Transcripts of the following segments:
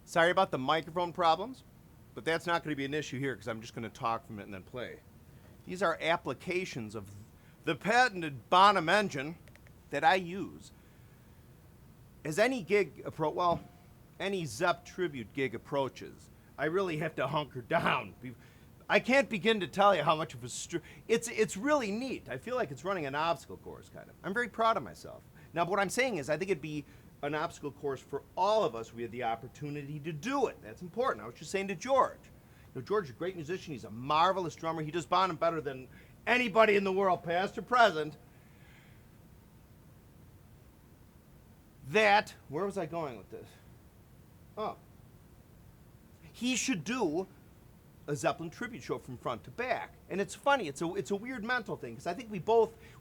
Sorry about the microphone problems, but that's not going to be an issue here because I'm just going to talk from it and then play. These are applications of the patented Bonham engine that I use. As any gig any Zepp tribute gig approaches, I really have to hunker down. I can't begin to tell you how much of a it's really neat. I feel like it's running an obstacle course, kind of. I'm very proud of myself. Now, what I'm saying is I think it'd be an obstacle course for all of us. We had the opportunity to do it. That's important. I was just saying to George. You know, George is a great musician. He's a marvelous drummer. He does Bonham better than anybody in the world, past or present. Where was I going with this? Oh. He should do a Zeppelin tribute show from front to back. And it's funny, it's a weird mental thing, because I think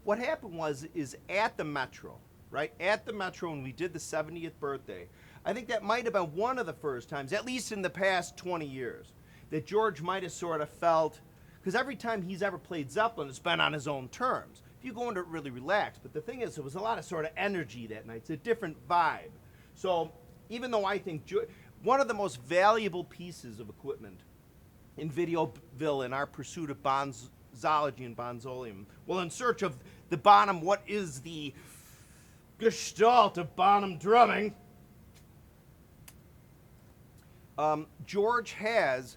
what happened is at the Metro, right? At the Metro when we did the 70th birthday, I think that might have been one of the first times, at least in the past 20 years, that George might have sort of felt, because every time he's ever played Zeppelin, it's been on his own terms. If you go into it really relaxed, but the thing is, there was a lot of sort of energy that night. It's a different vibe. So even though I think one of the most valuable pieces of equipment in Videoville in our pursuit of bonzology and bonzolium, well, in search of the Bonham, what is the gestalt of Bonham drumming, George has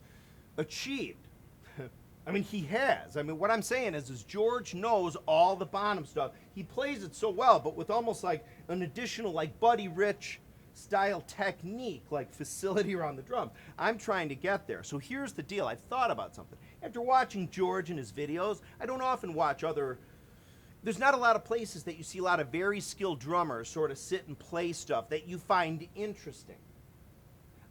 achieved. I mean, he has. I mean, what I'm saying is George knows all the Bonham stuff. He plays it so well, but with almost like an additional, like Buddy Rich style technique, like facility around the drum. I'm trying to get there. So here's the deal. I've thought about something. After watching George and his videos, I don't often watch there's not a lot of places that you see a lot of very skilled drummers sort of sit and play stuff that you find interesting.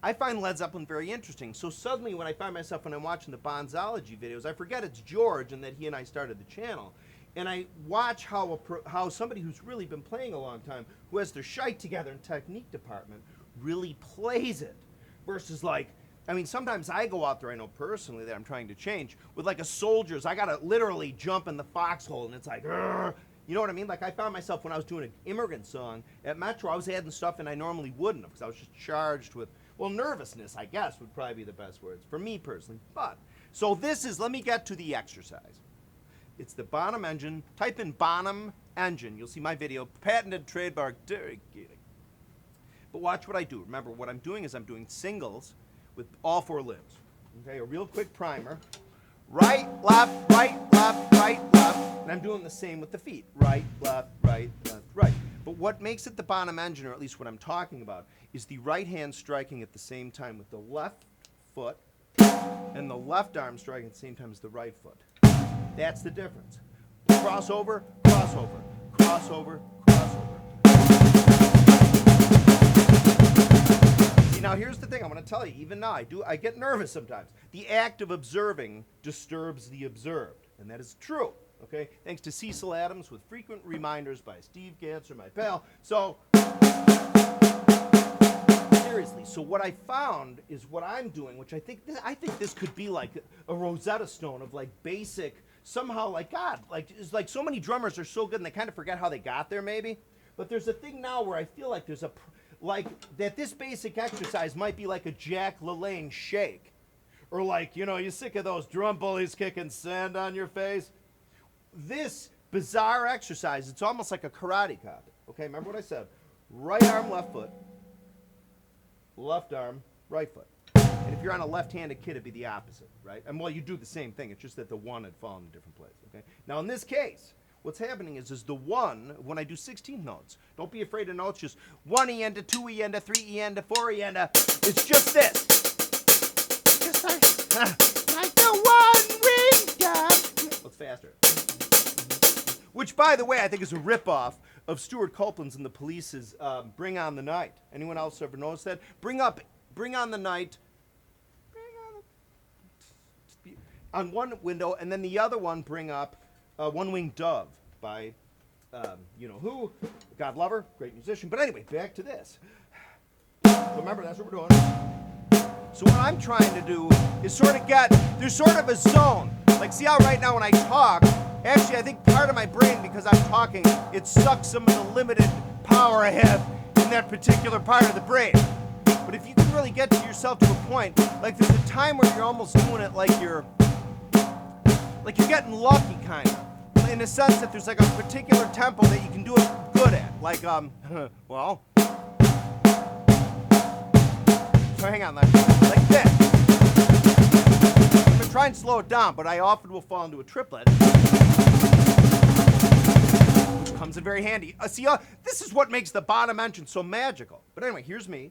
I find Led Zeppelin very interesting. So suddenly when I find myself when I'm watching the bonzology videos, I forget it's George and that he and I started the channel. And I watch how somebody who's really been playing a long time, who has their shite together in technique department, really plays it. Versus sometimes I go out there, I know personally that I'm trying to change, with like a soldier's, I gotta literally jump in the foxhole and it's like, Rrr. You know what I mean? Like I found myself when I was doing an immigrant song at Metro, I was adding stuff and I normally wouldn't have because I was just charged with, nervousness, I guess, would probably be the best words for me personally. So let me get to the exercise. It's the Bonham engine. Type in Bonham engine. You'll see my video. Patented trademark. But watch what I do. Remember, what I'm doing is I'm doing singles with all four limbs. Okay, a real quick primer. Right, left, right, left, right, left. And I'm doing the same with the feet. Right, left, right, left, right. But what makes it the Bonham engine, or at least what I'm talking about, is the right hand striking at the same time with the left foot and the left arm striking at the same time as the right foot. That's the difference. Crossover, crossover, crossover, crossover. See, now here's the thing. I'm going to tell you, even now, I get nervous sometimes. The act of observing disturbs the observed, and that is true. Okay? Thanks to Cecil Adams with frequent reminders by Steve Ganser, my pal. So, seriously, so what I found is what I'm doing, which I think this could be like a Rosetta Stone of like basic, somehow like God, like it's like so many drummers are so good and they kind of forget how they got there maybe. But there's a thing now where I feel like there's that this basic exercise might be like a Jack LaLanne shake. Or like, you sick of those drum bullies kicking sand on your face? This bizarre exercise, it's almost like a karate kata. Okay, remember what I said? Right arm, left foot. Left arm, right foot. And if you're on a left-handed kid, it'd be the opposite, right? And well, you do the same thing. It's just that the one had fallen in a different place, okay? Now, in this case, what's happening is the one, when I do 16 notes, don't be afraid of notes, just 1 E enda, 2 E enda, 3 E enda, 4 E enda. It's just this. Just like the one we got. Looks faster. Which, by the way, I think is a ripoff of Stuart Copeland's and the Police's Bring On the Night. Anyone else ever notice that? Bring On the Night on one window, and then the other one bring up One Winged Dove by, who? God Lover, great musician. But anyway, back to this. So remember, that's what we're doing. So what I'm trying to do is there's sort of a zone. Like, see how right now when I talk, actually, I think part of my brain, because I'm talking, it sucks some of the limited power I have in that particular part of the brain. But if you can really get to yourself to a point, like there's a time where you're almost doing it like you're getting lucky, kind of, in a sense that there's like a particular tempo that you can do it good at. Like, well, so hang on, like this. I'm gonna try and slow it down, but I often will fall into a triplet, which comes in very handy. See, this is what makes the Bonham engine so magical. But anyway, here's me.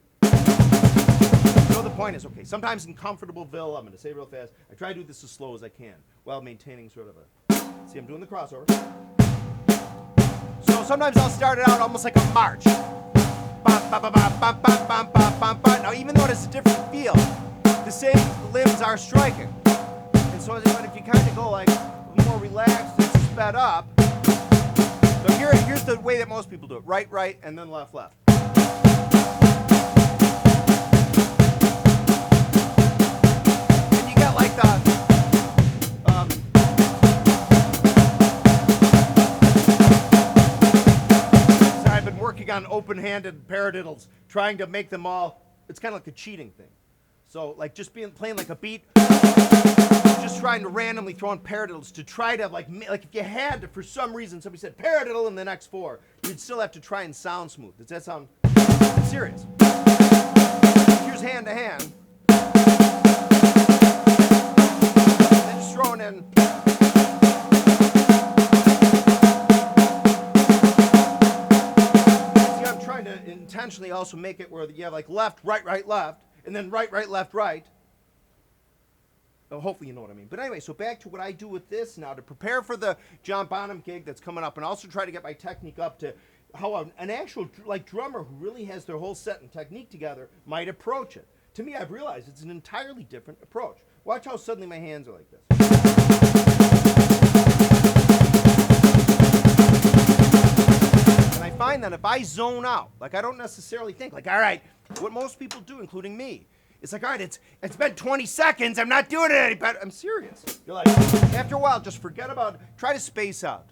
So the point is, okay, sometimes in Comfortableville, I'm going to say real fast, I try to do this as slow as I can while maintaining sort of a, see, I'm doing the crossover. So sometimes I'll start it out almost like a march. Now, even though it has a different feel, the same limbs are striking. And so if you kind of go like more relaxed and sped up, so here's the way that most people do it. Right, right, and then left, left. On open-handed paradiddles, trying to make them all, it's kind of like a cheating thing. So like just playing like a beat, just trying to randomly throw in paradiddles to try to like if you had to, for some reason, somebody said paradiddle in the next four, you'd still have to try and sound smooth. Does that sound serious? Here's hand to hand. And then just throwing in. Intentionally also make it where you have like left, right, right, left, and then right, right, left, right. Oh, hopefully you know what I mean. But anyway, so back to what I do with this now to prepare for the John Bonham gig that's coming up, and also try to get my technique up to how an actual like drummer who really has their whole set and technique together might approach it. To me, I've realized it's an entirely different approach. Watch how suddenly my hands are like this. I find that if I zone out, like I don't necessarily think, like, all right, what most people do, including me, it's like, all right, it's been 20 seconds, I'm not doing it any better. I'm serious. You're like, after a while, just forget about it. Try to space out.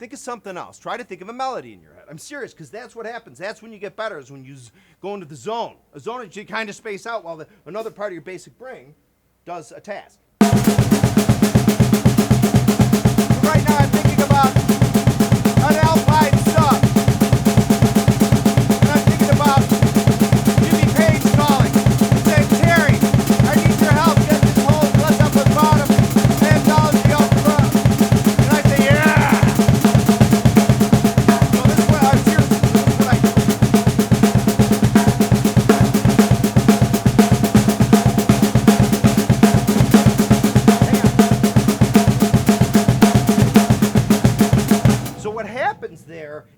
Think of something else. Try to think of a melody in your head. I'm serious, because that's what happens. That's when you get better, is when you go into the zone. A zone that you kind of space out while another part of your basic brain does a task. So right now, I'm thinking about an alpine stuff.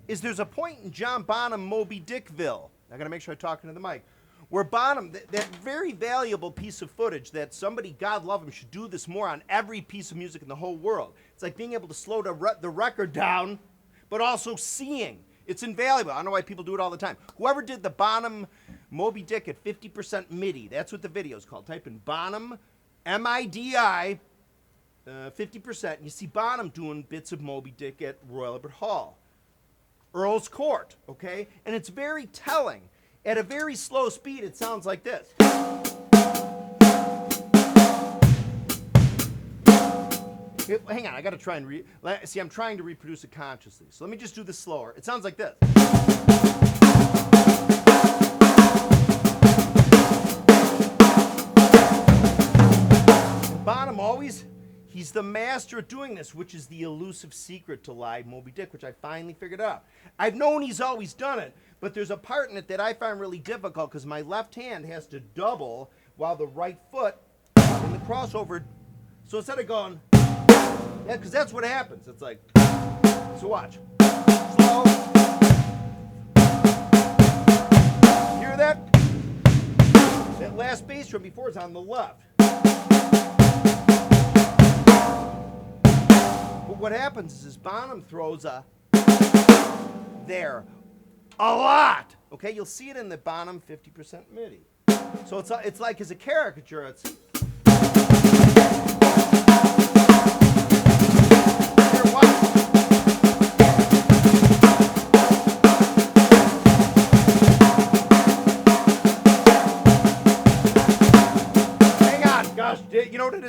Is there's a point in John Bonham, Moby Dickville, I gotta make sure I'm talking to the mic, where Bonham, that very valuable piece of footage that somebody, God love him, should do this more on every piece of music in the whole world. It's like being able to slow the record down, but also seeing. It's invaluable. I don't know why people do it all the time. Whoever did the Bonham Moby Dick at 50% MIDI, that's what the video is called. Type in Bonham, M-I-D-I, 50%. You see Bonham doing bits of Moby Dick at Royal Albert Hall. Earl's Court, okay? And it's very telling. At a very slow speed, it sounds like this. Hang on, I gotta try and see, I'm trying to reproduce it consciously. So let me just do this slower. It sounds like this. Bonham always, he's the master at doing this, which is the elusive secret to live Moby Dick, which I finally figured out. I've known he's always done it, but there's a part in it that I find really difficult because my left hand has to double while the right foot in the crossover. So instead of going, yeah, because that's what happens. It's like, so watch. Slow. Hear that? That last bass drum before is on the left. But what happens is Bonham throws a there a lot. Okay, you'll see it in the Bonham 50% MIDI. So it's like as a caricature, it's here, watch.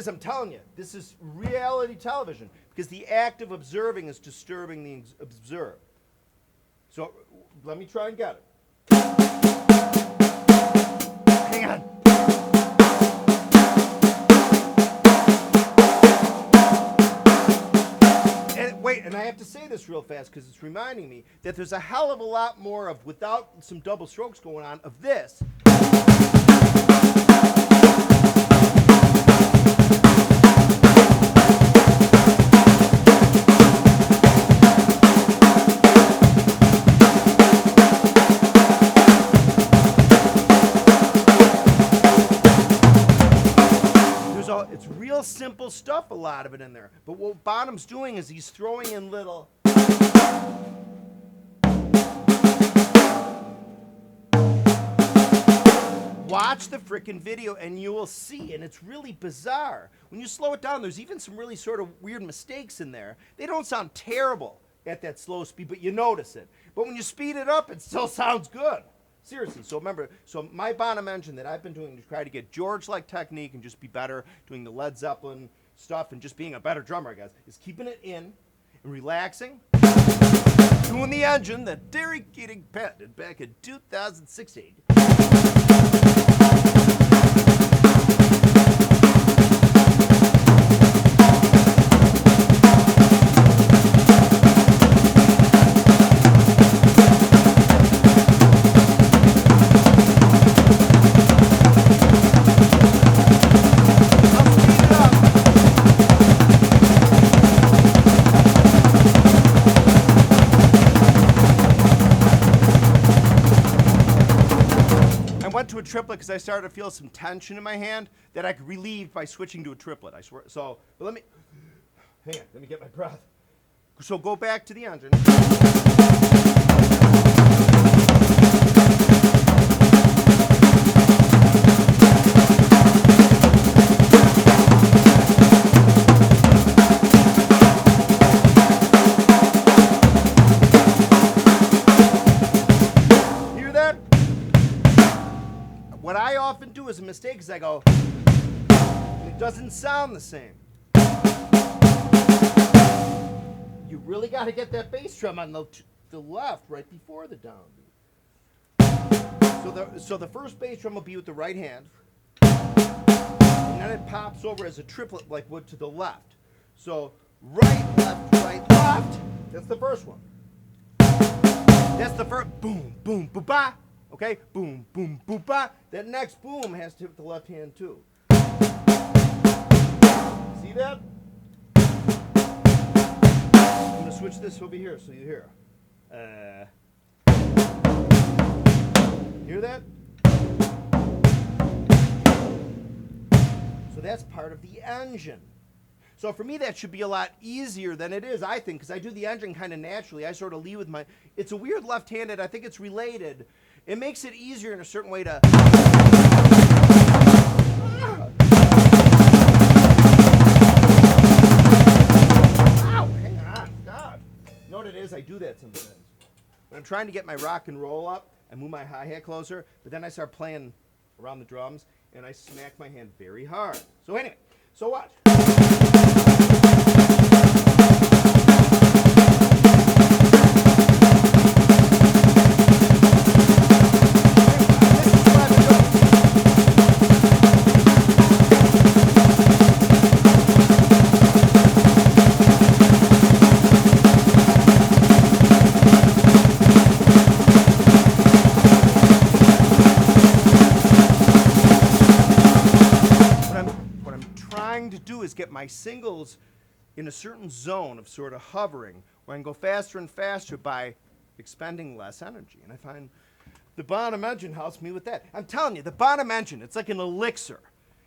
is, I'm telling you, this is reality television because the act of observing is disturbing the observed. So let me try and get it. Hang on. And wait, and I have to say this real fast because it's reminding me that there's a hell of a lot more of, without some double strokes going on, of this. It's real simple stuff, a lot of it in there. But what Bonham's doing is he's throwing in little... Watch the frickin' video and you will see, and it's really bizarre. When you slow it down, there's even some really sort of weird mistakes in there. They don't sound terrible at that slow speed, but you notice it. But when you speed it up, it still sounds good. Seriously, so remember, so my Bonham engine that I've been doing to try to get George-like technique and just be better doing the Led Zeppelin stuff and just being a better drummer, I guess, is keeping it in and relaxing, doing the engine that Derek Keating patented back in 2016. To a triplet because I started to feel some tension in my hand that I could relieve by switching to a triplet. I swear. So, but let me get my breath. So go back to the engine. What I often do as a mistake is I go, it doesn't sound the same. You really got to get that bass drum on the left right before the downbeat. So the first bass drum will be with the right hand, and then it pops over as a triplet like would to the left. So right, left. That's the first one. That's the first boom, boom, boom, ba. Okay, boom, boom, boom, ba. That next boom has to hit the left hand too. See that? I'm gonna switch this over here so you hear. Hear that? So that's part of the engine. So for me, that should be a lot easier than it is, I think, because I do the engine kind of naturally. I sort of lead with my... It's a weird left-handed. I think it's related. It makes it easier in a certain way to... Ow, hang on, stop. You know what it is? I do that sometimes. When I'm trying to get my rock and roll up, I move my hi-hat closer, but then I start playing around the drums, and I smack my hand very hard. So anyway, so watch. Is get my singles in a certain zone of sort of hovering where I can go faster and faster by expending less energy. And I find the Bonham engine helps me with that. I'm telling you, the Bonham engine, it's like an elixir.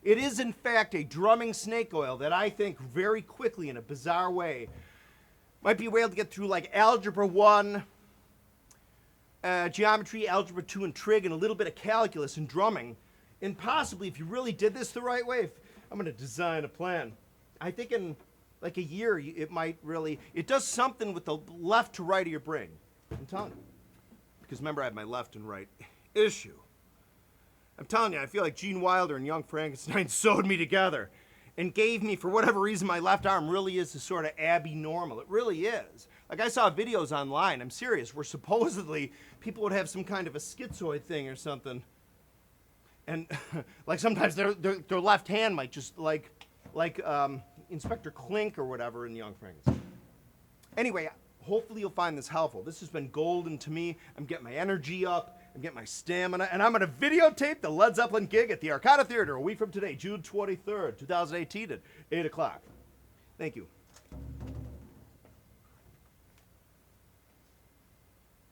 It is, in fact, a drumming snake oil that I think very quickly, in a bizarre way, might be able to get through like Algebra 1, Geometry, Algebra 2, and Trig, and a little bit of calculus and drumming. And possibly, if you really did this the right way, I'm going to design a plan. I think in like a year, it might really, it does something with the left to right of your brain. I'm telling you. Because remember, I have my left and right issue. I'm telling you, I feel like Gene Wilder and Young Frankenstein sewed me together. and gave me, for whatever reason, my left arm really is a sort of Abby normal. It really is. Like, I saw videos online, I'm serious, where supposedly people would have some kind of a schizoid thing or something. And like sometimes their left hand might just like Inspector Clink or whatever in Young Frankenstein. Anyway, hopefully you'll find this helpful. This has been golden to me. I'm getting my energy up. I'm getting my stamina. And I'm going to videotape the Led Zeppelin gig at the Arcada Theater a week from today, June 23rd, 2018 at 8 o'clock. Thank you.